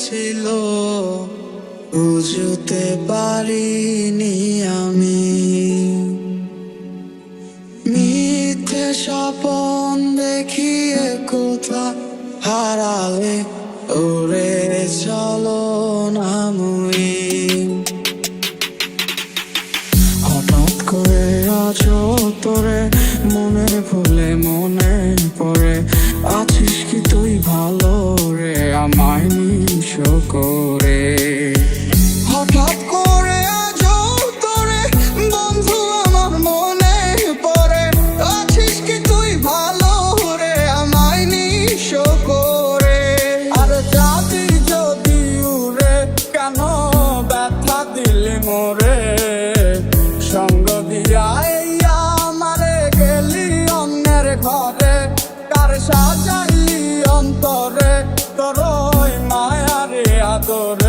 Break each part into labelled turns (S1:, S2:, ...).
S1: ছিল বুঝতে পারিনি আমি। মিথ্যে স্বপন দেখিয়ে কোথা হারালে ওরে চলো না মুই। হঠাৎ করে আজ তোরে মনে ভুলে মনে পড়ে, আছিস কি তুই ভালো রে আমায় নিঃস করে। হঠাৎ করে আজ তোরে বন্ধু আমার মনে পড়ে, আছিস কি তুই ভালো রে আমায় নিঃস করে। আর যাবি যদি উড়ে কেন ব্যথা দিলি মোরে, সঙ্গ দিয়া আমারে গেলি অন্যের ঘরে। কার সাজাইলি অন্তরে তোর মায়ারে আদরে।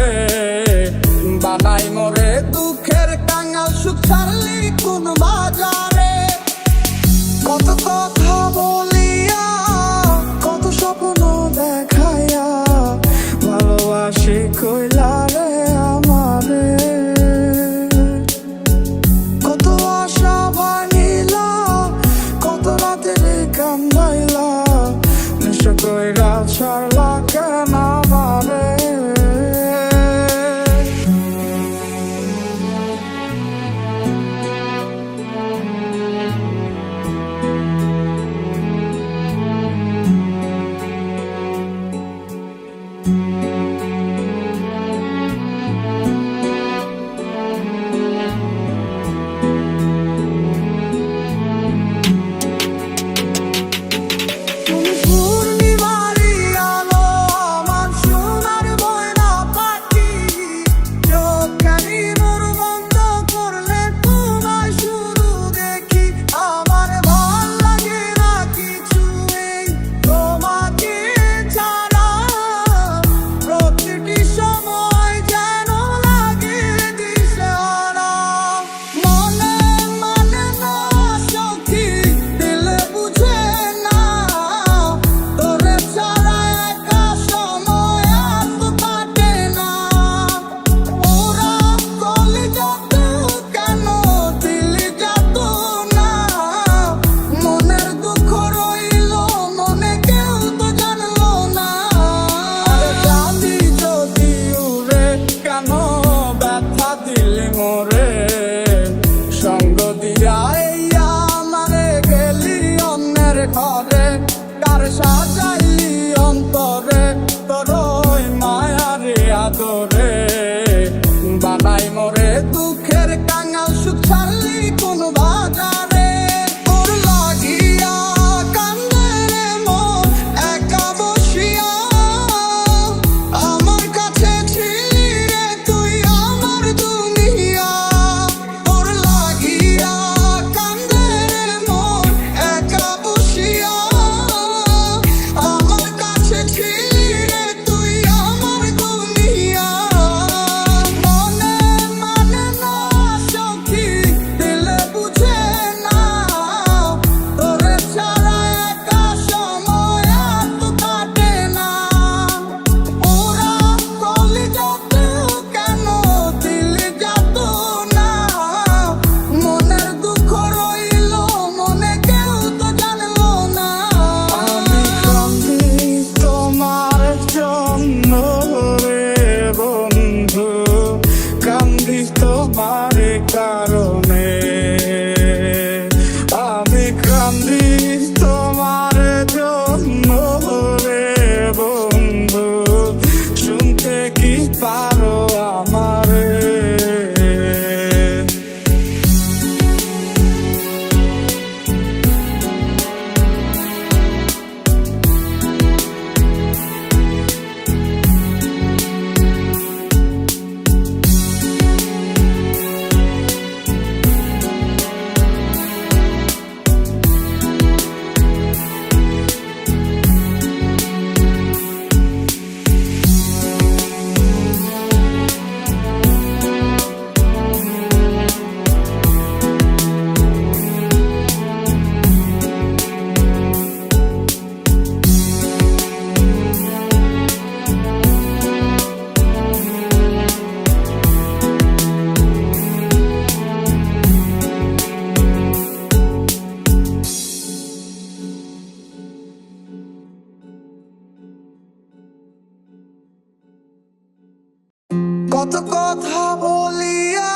S1: কত কথা বলিয়া,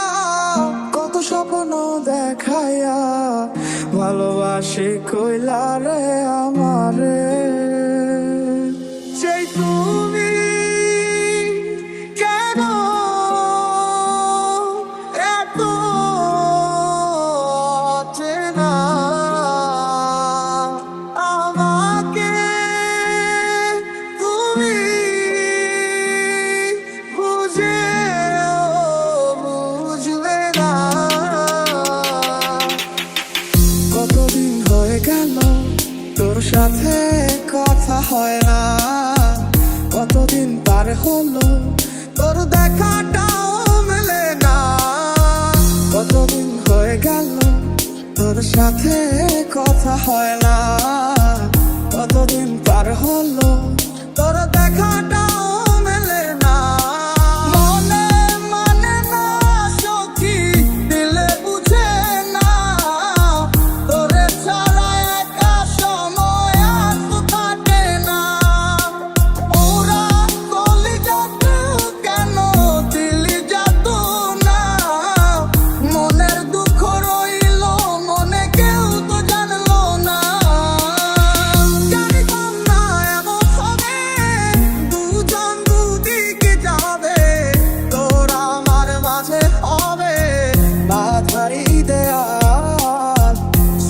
S1: কত স্বপ্ন দেখাইয়া, ভালোবাসি কইলা রে আমারে। সেই তুমি কেন এত চেনা আমাকে, তুমি বুঝলে না। কতদিন হয়ে গেল তোর সাথে কথা হয় না, কতদিন পার হলো তোর দেখাটাও মেলে না। কতদিন হয়ে গেল তোর সাথে কথা হয় না, কতদিন পার হলো তোর দেখাটাও মেলে না। মনে মানে না সখী, দিলে বুঝে না, তোরে ছাড়া একা সময় আর তো কাটে না। ওরা কলিজাতে কেন দিলি যাতো না, মনের দুঃখ রইল মনে কেউ তো জানলো না। জানিতাম না এমন হবে, দুজন দুদিকে যাবে, তোর আমার মাঝে হবে বাধারি দেয়াল।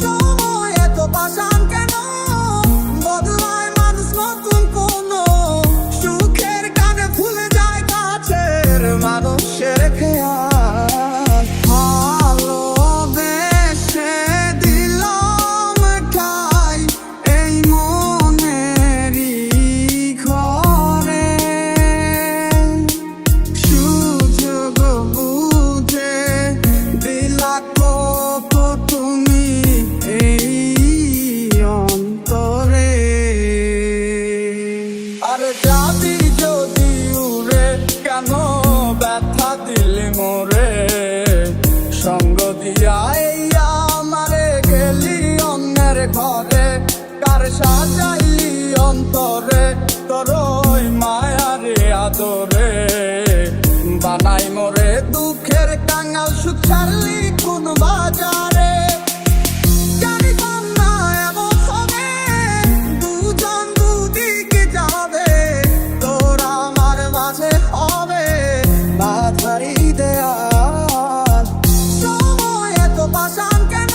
S1: সময় এত পাষাণ কেন, বদলায় মানুষ নতুন কোনো, সুখের কানে ভুলে যায় কাছের মানুষের খেয়াল। ভালোবেসে দিলাম ঠাই এই মনেরই ঘরে, সুযোগ বুঝে দিলা কত তুমি এই অন্তরে। আর যাবি যদি উড়ে কেন ব্যথা দিলি মোরে, সঙ্গ দিয়া এই আমারে গেলি অন্যের ঘরে। কার সাজাইলি অন্তরে তোর ওই মায়ারে আদরে, বানাই মোরে দুঃখের কাঙাল, সুখ ছাড়লি কোন বাজারে। জানিতাম না এমন হবে, দুজন দুদিকে যাবে, তোর আমার মাঝে হবে বাধারি দেয়াল। সময় এত পাষাণ কেন,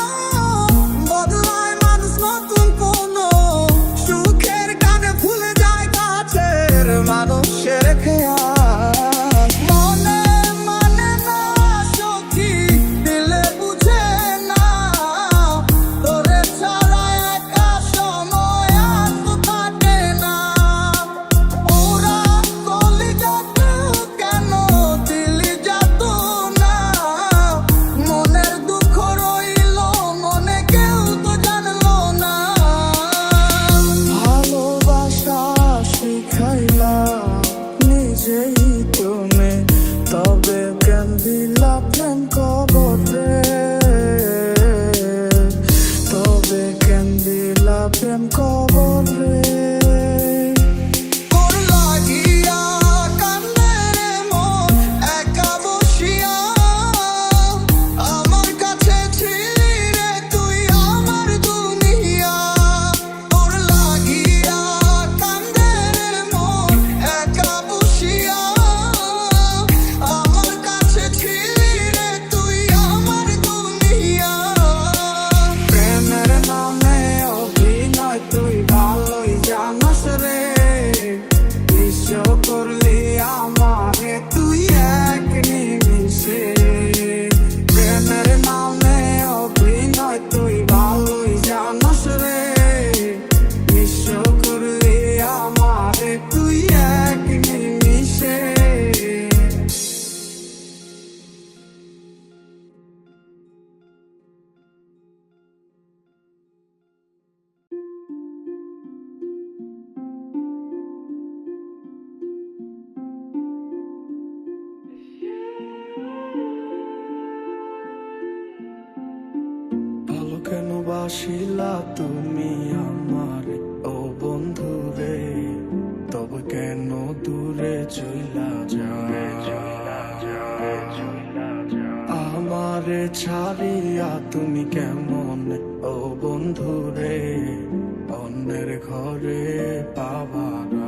S1: বদলায় মানুষ নতুন কোনো, সুখের কানে ভুলে যায় কাছের মানুষের খেয়াল। মনে মানে না সখী, দিলে বুঝে না, তোরে ছাড়া একা সময় আর তো কাটে না। ওরা কলিজাতে কেন দিলি যাতো না, মনের দুঃখ রইল মনে কেউ তো জানলো না। ভালোবাসা শিখাইলা নিজেই তুমি, তবে কেন দিলা প্রেম কবরে, তবে কেন দিলা প্রেম কবরে। তোর লাগিয়া কান্দে রে মন একা বসিয়া, আমার কাছে ছিলি রে তুই আমার দুনিয়া। তোর লাগিয়া কান্দে রে মন একা বসিয়া, আমার কাছে ছিলি রে তুই আমার দুনিয়া। প্রেমের নামে অভিনয় তুই ভালোই জানাস রে, নিঃস্ব করলি আমারে তুই এক নিমিষে। প্রেমের নামে অভিনয় তুই ভালোই জানাস রে, নিঃস্ব করলি আমারে তুই এক নিমিষে। ভালো কেন বাসিলা তুমি আমারে ও বন্ধু রে, তবে কেন দূরে চইলা যায়। আমারে ছাড়িয়া তুমি কেমন ও বন্ধু রে, অন্যের ঘরে পাবারা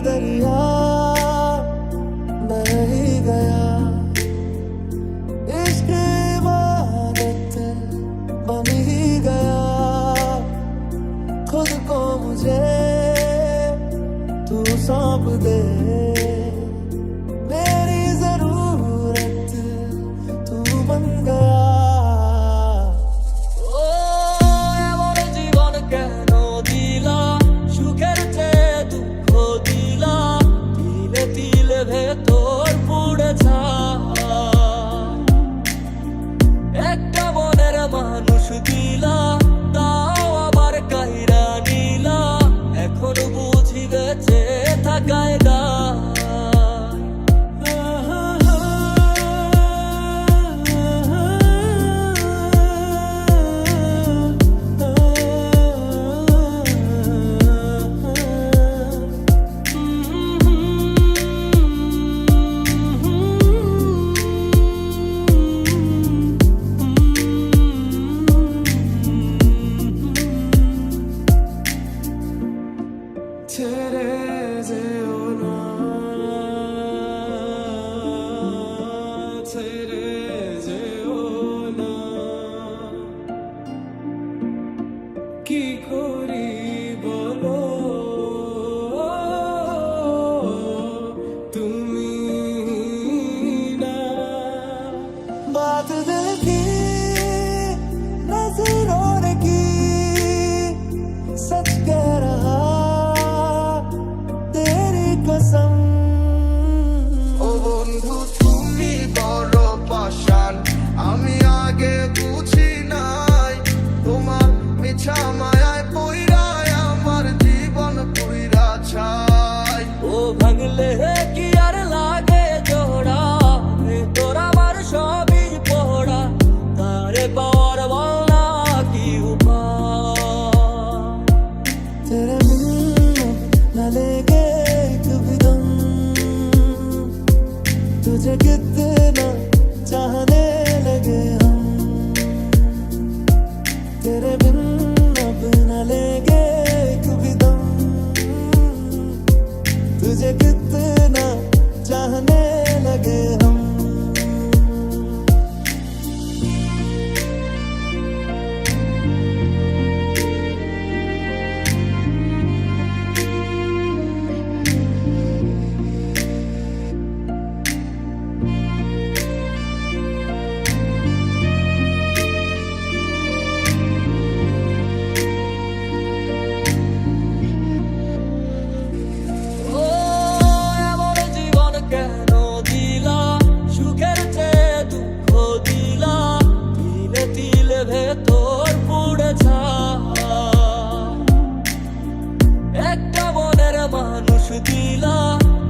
S2: दरिया बह ही गया, इश्क इबादत बन ही गया, खुद को मुझे तू सौंप दे, मेरी जरूरत तू बन गया।
S3: ভেতর পুড়ে একটা মনের মানুষ দিলা, তাও আবার কাহিরা নিলা, এখন বুঝি বেঁচে থাকায় দা
S1: ছেড়ে যেও না, ছেড়ে যেও না, কি করি বলো তুমি না।
S2: बात दिल की नजरों ने की, सच कह रहा तेरी कसम।
S1: ও বন্ধু তুমি বড় পাষাণ, আমি আগে বুঝি নাই, তোমার মিছা মায়ায় পইড়ায় আমার জীবন পুইরা ছাই।
S3: ও ভাঙলে কি আর লাগে জোড়া, তোর আমার সবই পোড়া, তারে পাওয়ার বলা কি উপায়।
S2: तेरे बिन न लेंगे कभी दम, तुझे कितना चाहने लगे हम, तेरे बिन अब न लेंगे कभी दम, तुझे कितना चाहने लगे हम।
S3: ও এমন জীবন কেন দিলা, সুখের চেয়ে দুঃখ দিলা, তিলে তিলে ভেতর পুড়ে একটা মনের মানুষ দিলা,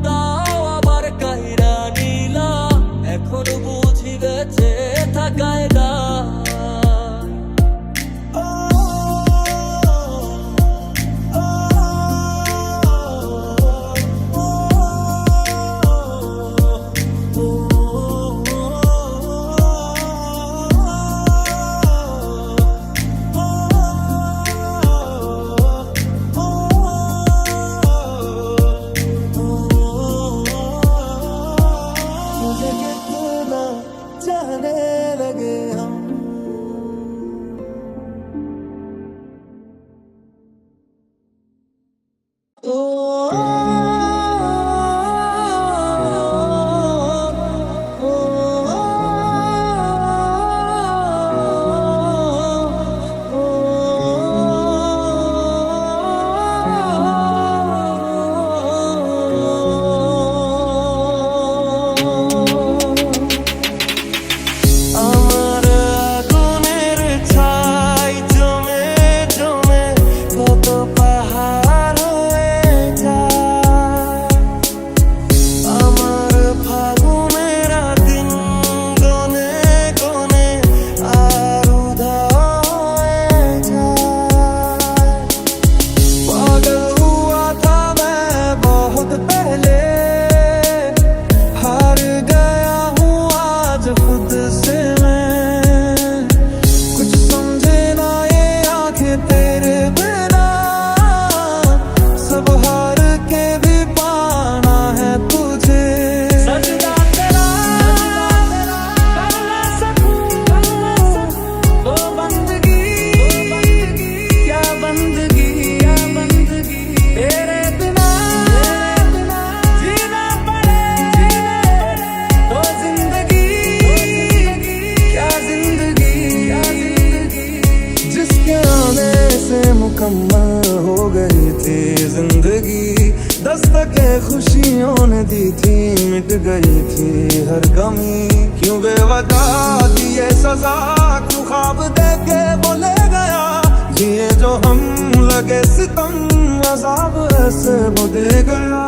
S3: তাও আবার কাহিরা নিলা, এখন বুঝি বেঁচে থাকায় দা
S2: मुझे कितना चाहने लगे हम। वजह दिए सजा तू ख्वाब देके बोले गया ये जो हम लगे सितम अजाब ऐसे वो दे गया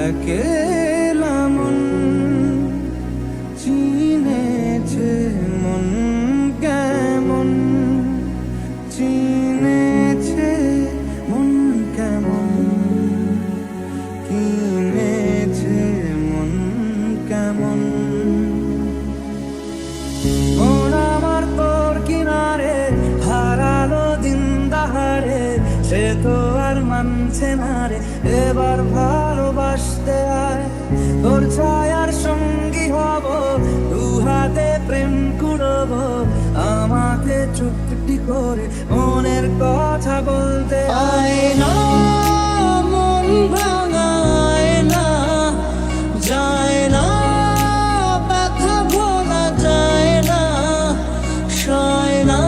S2: একেলা মন চিনেছে মন কেমন চিনেছে মন কেমন কিনেছে মন কেমন মন আমার তোর কিনারে হারালো দিন দাহারে সে তো আর মানছে না রে এবার ভালোবাসতে আয় তোর ছায়ার সঙ্গী হব দু হাতে প্রেম কুড়ব আমাকে চুপটি করে মনের কথা বলতে আয় না মন ভাঙায় না যায় না ব্যথা ভোলা যায় না সয় না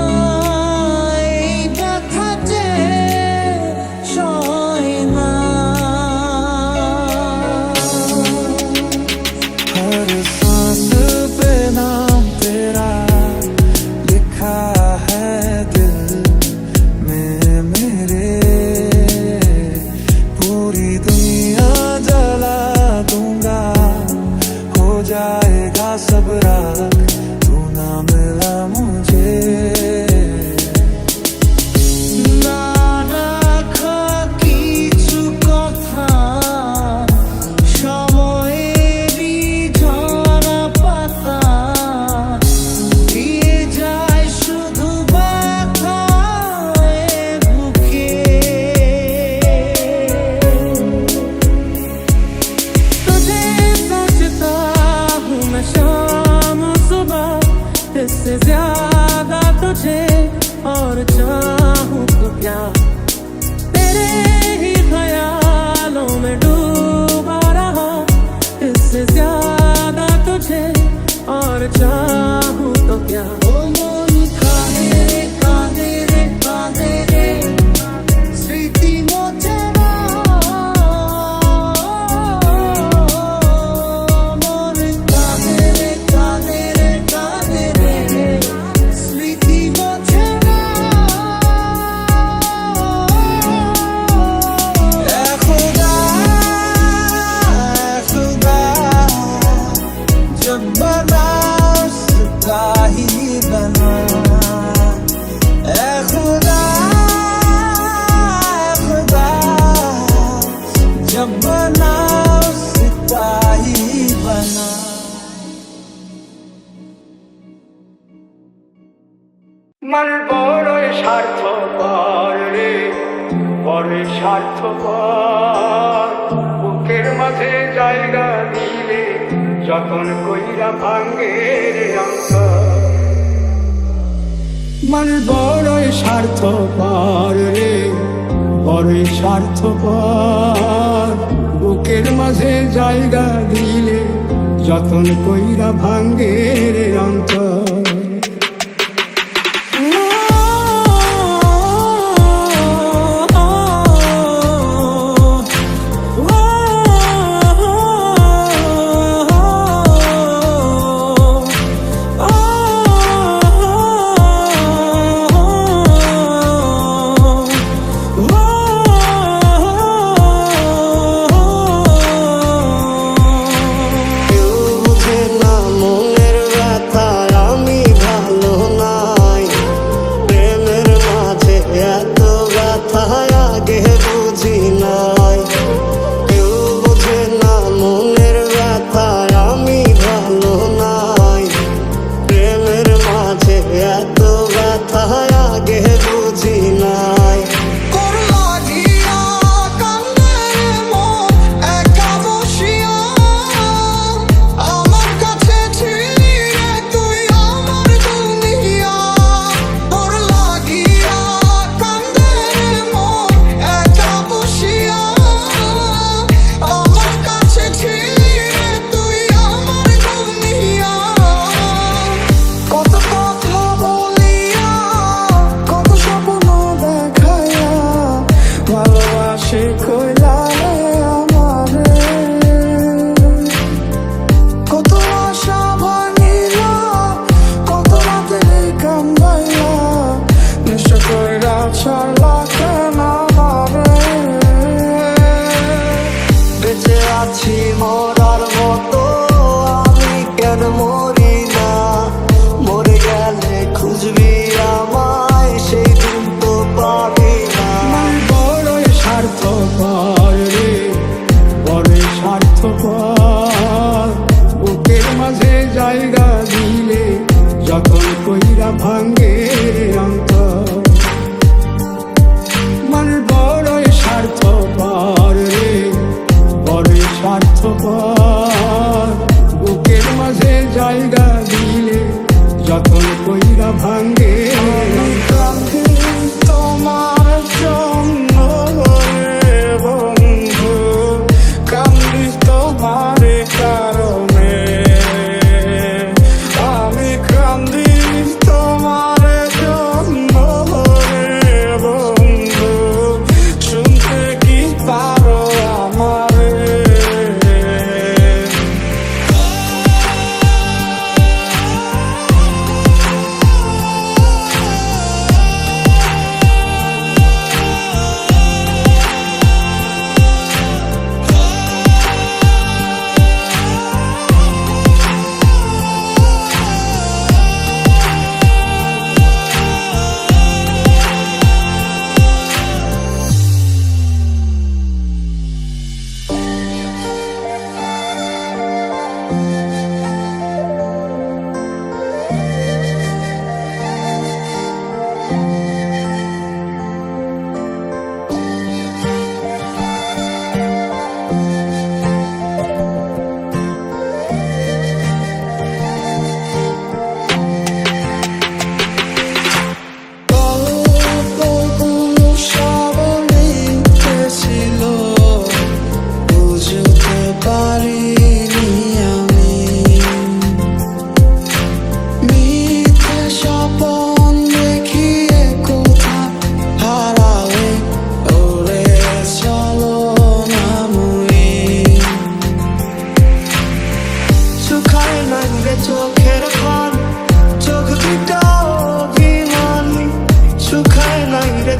S2: जाएगा सब रात तू ना मिला मुझे ना রাখা কিছু কথা সময়েরই ঝরা পাতা দিয়ে যায় শুধু ব্যথায় বুকে तुझे सोचता शाम सुबह इससे ज्यादा तुझे और चाहूं तो क्या तेरे ही ख्यालों में डूबा रहा इससे ज्यादा तुझे और चाहूं तो क्या ओ मन कांदे रे स्मृति मोचे मन बड़ोई स्वार्थपर रे बड़ोई स्वार्थपर बुकेर माझे जायगा दिले যতন কইরা ভাঙে রে অন্তর मन बड़ोई स्वार्थपर रे बड़ोई स्वार्थपर বুকের মাঝে জায়গা দিলে যতন কইরা ভাঙে রে অন্তর
S4: মনের ব্যথা
S1: ছাড়লা কেন আমারে?
S2: বেঁচে আছি মরার মতো, আমি কেন মরি না? মরে গেলে খুঁজবি আমায়, সেই দিন তো পাবি না।
S1: আমি বড়ই স্বার্থপর রে, বড়ই স্বার্থপর। বুকের মাঝে জায়গা দিলে যখন কইরা ভাঙ্গে অন্তর। মানে বড়ই স্বার্থপর রে, বড়ই স্বার্থপর। বুকের মাঝে জায়গা দিলে যখন কইরা ভাঙ্গে। কাঁদি তোমার জন্য রে বন্ধু, কাঁদি তোমার কারণে। আমি কাঁদি তোমার জন্য রে বন্ধু, শুনতে কি পারো আমারে?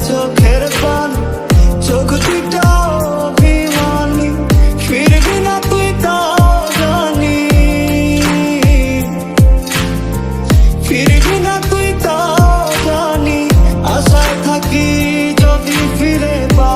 S2: চোখের পানি, চোখ দুটো অভিমানী, ফিরবি না তুই তো জানি, ফিরবি না তুই তো জানি। আশায় থাকি যদি ফিরে পা।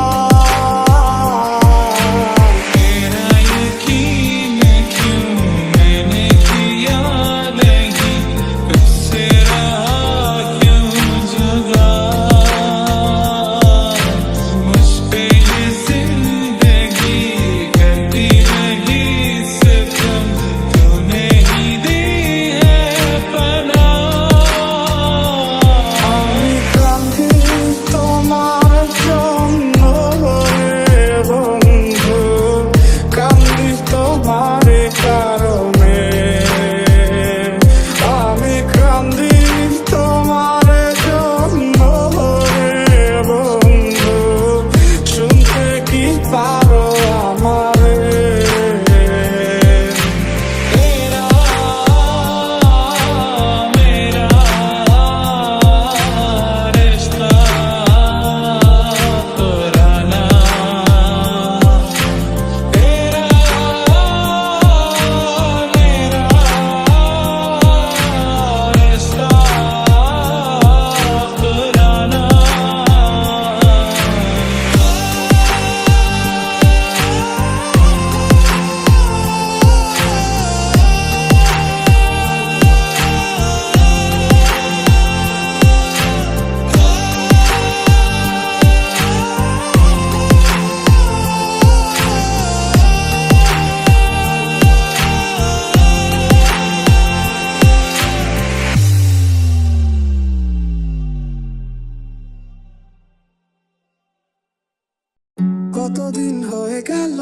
S1: কতদিন হয়ে গেল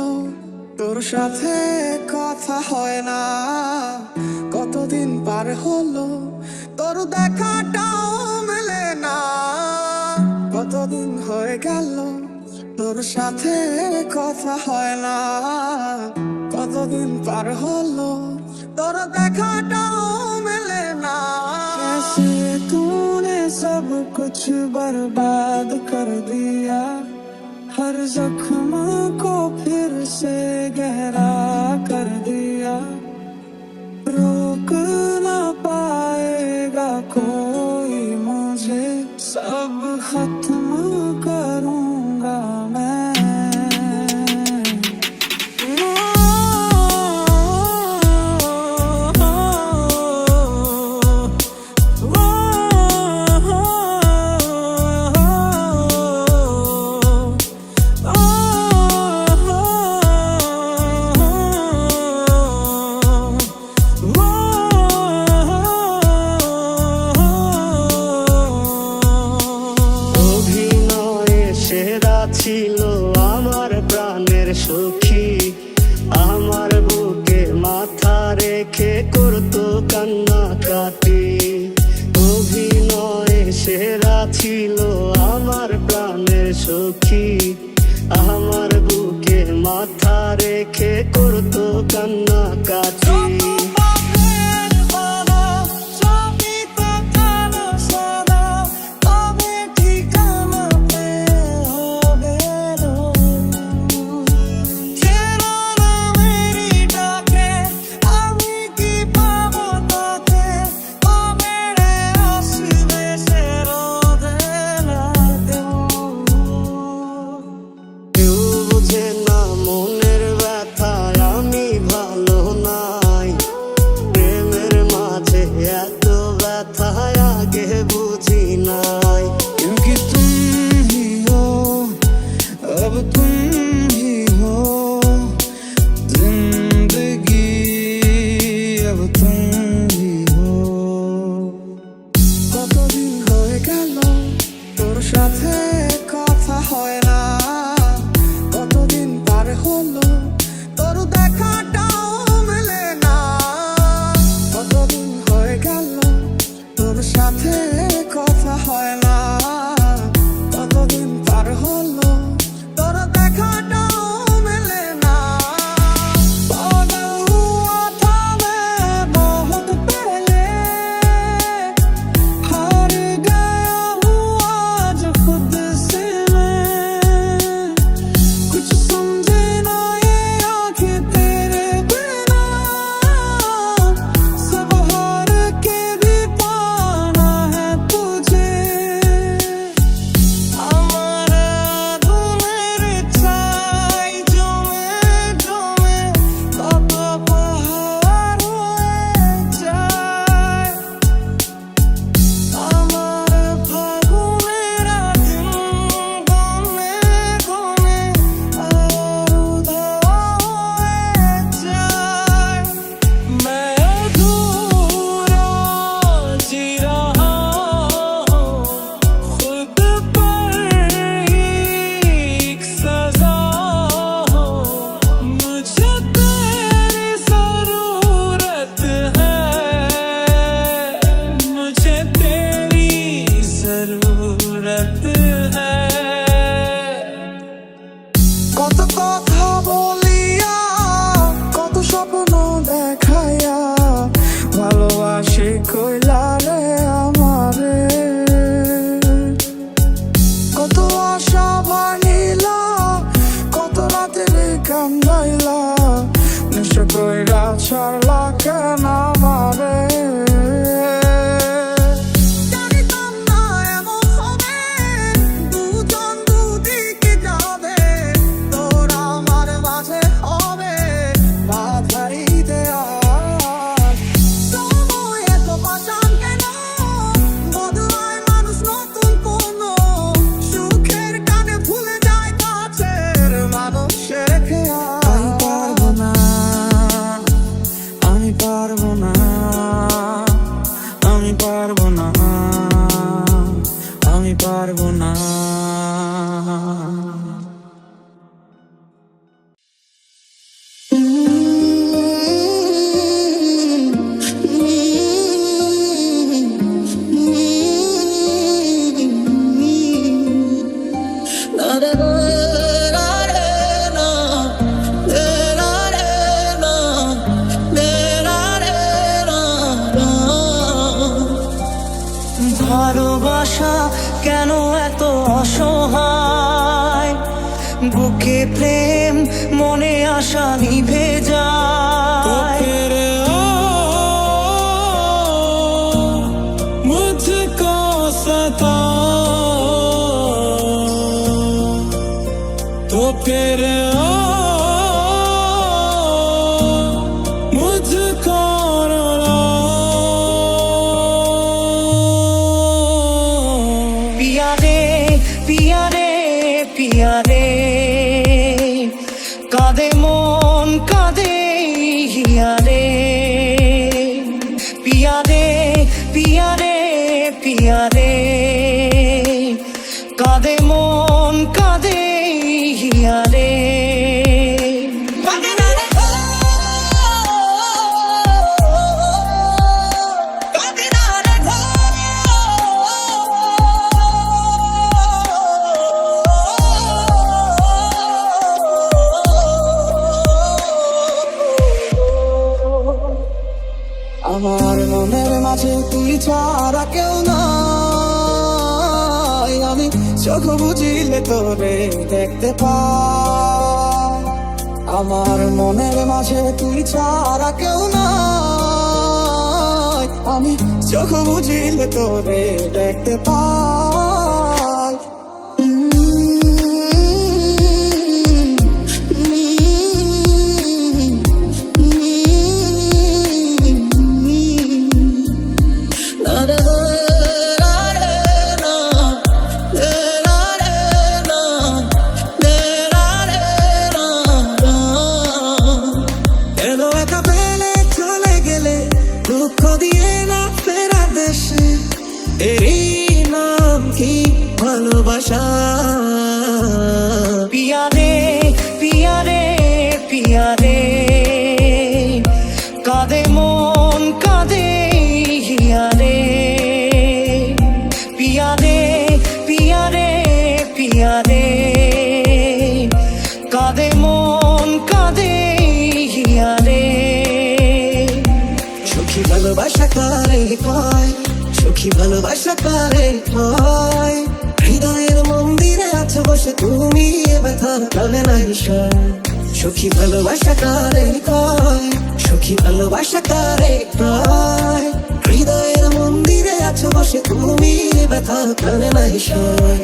S1: তোর সাথে কথা হয় না, কতদিন পার হলো তোর দেখাটাও মেলে না। কতদিন হয়ে গেল তোর সাথে কথা হয় না, কতদিন পার হলো তোর দেখাটাও মেলে না। कैसे तूने सब कुछ बर्बाद कर दिया, हर जख्म को फिर से गहरा कर दिया। रोक ना पाएगा कोई मुझे, सब खत्म करूंगा मैं।
S4: ছিল আমার প্রাণের সখী, আমার বুকে মাথা রেখে করতো কান্নাকাটি। অভিনয়ে সেরা ছিল আমার প্রাণের সখী, আমার বুকে মাথা রেখে করতো কান্নাকাটি।
S3: ভালোবাসা
S4: বুকে প্রেম মনে আশা নিভে যায়।
S1: मुझको सता तो फिर मुझको रुला।
S4: पिया रे पिया रे पिया रे কাঁদে মন কাঁদে হিয়া রে। পিয়া রে পিয়া রে পিয়া রে কাঁদে মন কাঁদে হিয়া রে।
S2: আমার মনের মাঝে তুই ছাড়া কেউ নাই, আমি চোখ বুঝিলে তোরে দেখতে পাই। আমার মনের মাঝে তুই ছাড়া কেউ নাই, আমি চোখ বুঝিলে তোরে দেখতে পাই। ভালোবাসা পিয়া রে পিয়া রে পিয়া রে কাঁদে মন কাঁদে হিয়া রে। পিয়া রে পিয়া রে পিয়া রে কাঁদে মন কাঁদে হিয়া রে। সুখী ভালোবাসা কারে কয়, সুখী ভালোবাসা কারে কয়, হৃদয়ের মন্দিরে আছো বসে তুমি এ ব্যথার কালে নাই সয়। সুখী ভালোবাসা কারে কয়, সুখী ভালোবাসা কারে কয়, হৃদয়ের মন্দিরে আছো বসে তুমি এ ব্যথার কালে নাই সয়।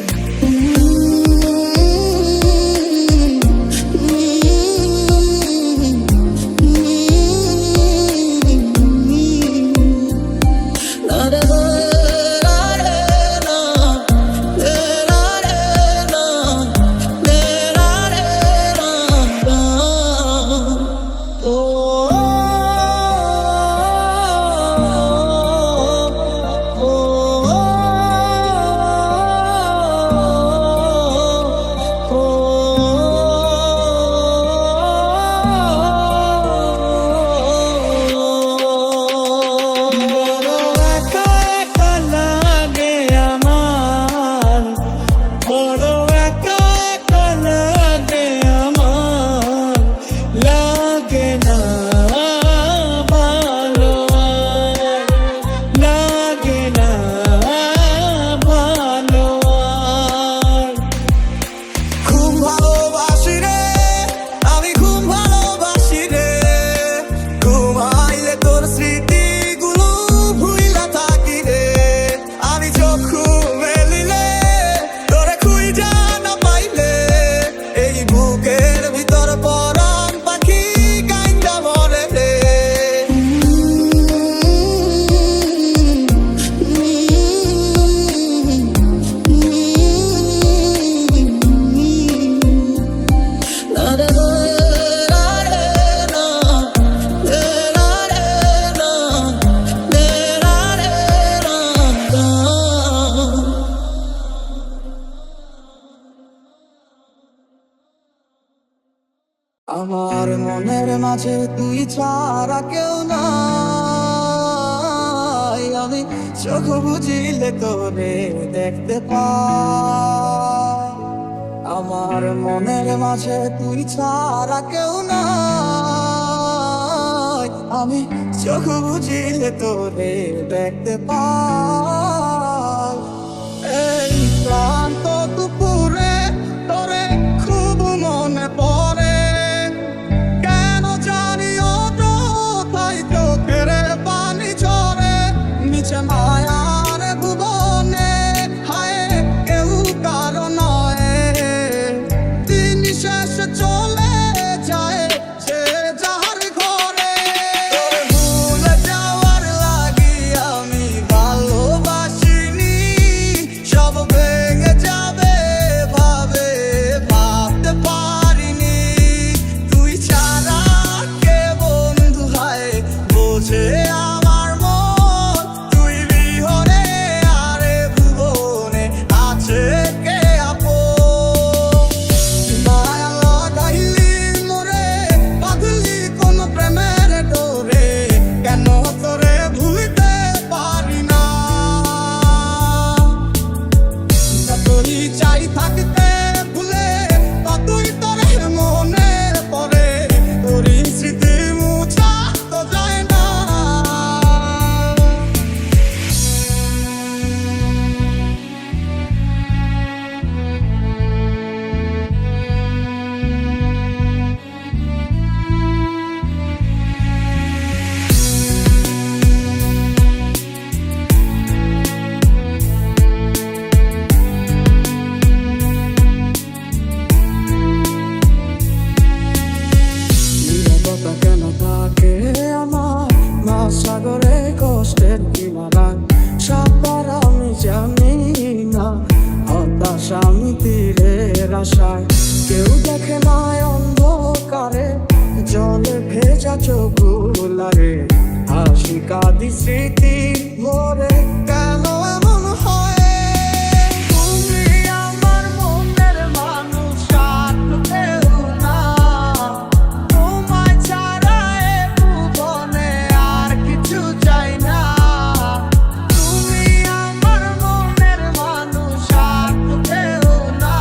S2: আমার মনের মাঝে তুই ছাড়া কেউ নাই, আমি চোখ বুঝিলে তোরে দেখতে পাই। আমার মনের মাঝে তুই ছাড়া কেউ নাই, আমি চোখ বুঝিলে তোরে দেখতে পাই। এই ক্লান্ত দুপুরে তোরে খুব থাকতে ভুলে কতই তোরে মনে পড়ে তোর স্মৃতি মুছা তো যায় না
S1: নীরবতা কেন থাকে আমার মহাসাগরে কষ্টের কিনারায় সাপার আমি জানি না হতাশ আমি তীরের আশায় কেউ দেখে না অন্ধকারে জলে ভেজা চোখগুলারে হাসি কাঁদি স্মৃতি ভরে কেন এমন হয় তুমি আমার মনের মানুষ আর তো কেউ না তোমায় ছাড়া এ ভুবনে আর কিছু চাই না তুমি আমার মনের মানুষ আর তো কেউ না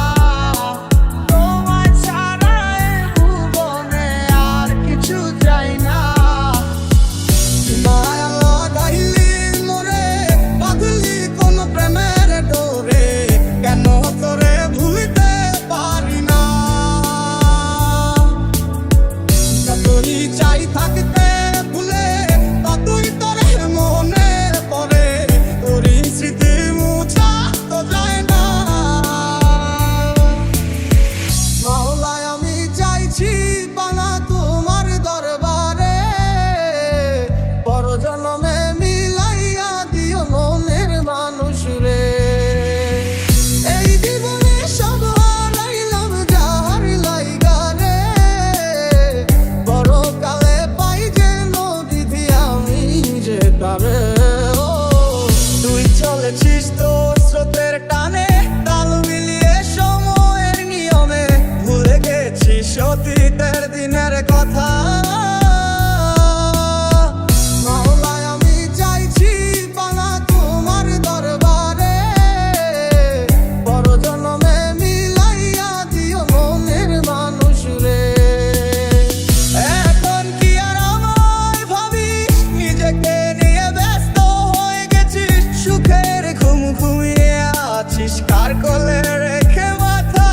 S1: তোমায় ছাড়া এ ভুবনে আর কিছু চাই না মায়া লাগাইলি মোরে বাঁধলি কোন প্রেমের ডোরে কেন তোরে ভুলতে পারি না যতই চাই থাকতে ভুলে ততই তোরে মনে পড়ে তোর স্মৃতি মুছা তো যায় না মাওলায় আমি চাইছি পানা তোমার দরবারে পর জন্মে মিলাইয়া দিও মনের মানুষ রে এই জীবনে সব হারাইলাম যাহার লাইগা রে পরকালে পাই যেন বিধি আমি যে তারে ও তুই চলেছিস তোর স্রোতের টানে তাল মিলিয়ে সময়ের নিয়মে ভুলে গেছিস অতীতের দিনের কথা মাওলায় আমি চাইছি পানা তোমার দরবারে পর জন্মে মিলাইয়া দিও মনের মানুষ রে এখন কি আর আমায় ভাবিস নিজেকে নিয়ে ব্যস্ত হয়ে গেছিস সুখের ঘুম ঘুমিয়ে আছিস কার কোলে রেখে মাথা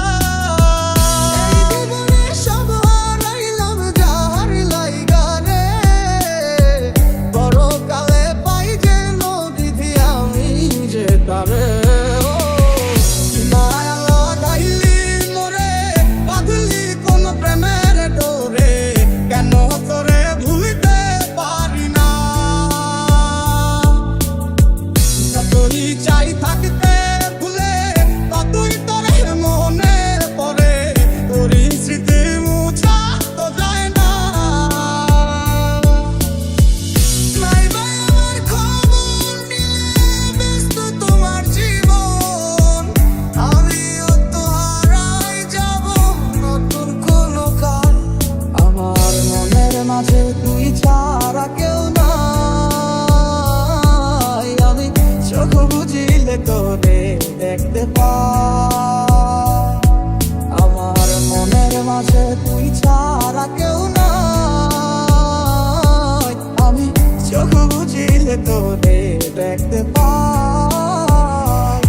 S1: এই জীবনে সব হারাইলাম যাহার লাইগা রে পরকালে পাই যেন বিধি আমি যে তারে ও মায়া লাগাইলি মোরে বাঁধলি কোন প্রেমের ডোরে কেন তোরে ভুলতে পারি না যতই চাই থাকতে ভুলে ততই তোরে মনে পড়ে তোর স্মৃতি মুছা তো যায় না নাই ভাই আমার খবর নিলে ব্যস্ত তোমার জীবন আমিও তো হারাই যাব নতুন কোনো কাল আমার মনের মাঝে তুই ছাড়া কেউ নাই আমি চোখ বুঝিলে তোরে দেখতে পাই আমার মনের মাঝে তুই ছাড়া কেউ নাই আমি চোখ বুঝিলে তোরে দেখতে পাই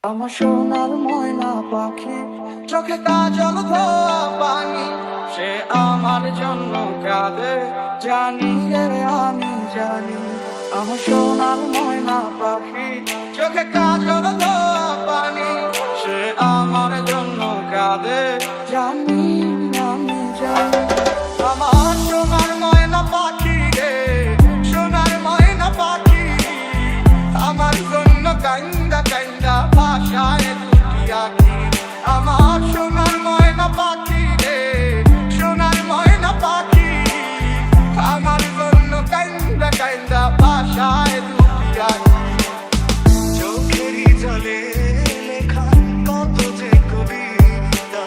S1: আমার সোনার ময়না পাখি চোখে কাজল ধোয়া পানি সে আমার জন্য কাঁদে জানি রে আমি জানি আমার সোনার ময়না পাখি চোখে কাজল ধোয়া পানি সে আমার জন্য কাঁদে জানি আমি জানি আমার সোনার ময়না পাখি রে সোনার ময়না পাখি আমার জন্য কান্দা কান্দা ভাষায় দুটি আঁকি আমার সোনার ময়না পাখি রে সোনার ময়না পাখি আমার জন্য কান্দা কান্দা ভাষায় দুটি আঁকি
S4: চোখেরই জলে লেখা কত যে কবিতা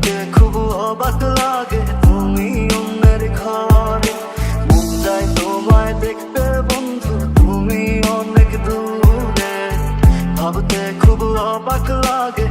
S5: ভাবতে খুব অবাক লাগে তুমি অন্যের ঘরে মন যায় তোমায় দেখতে বন্ধু তুমি অনেক দূরে ভাবতে খুব অবাক লাগে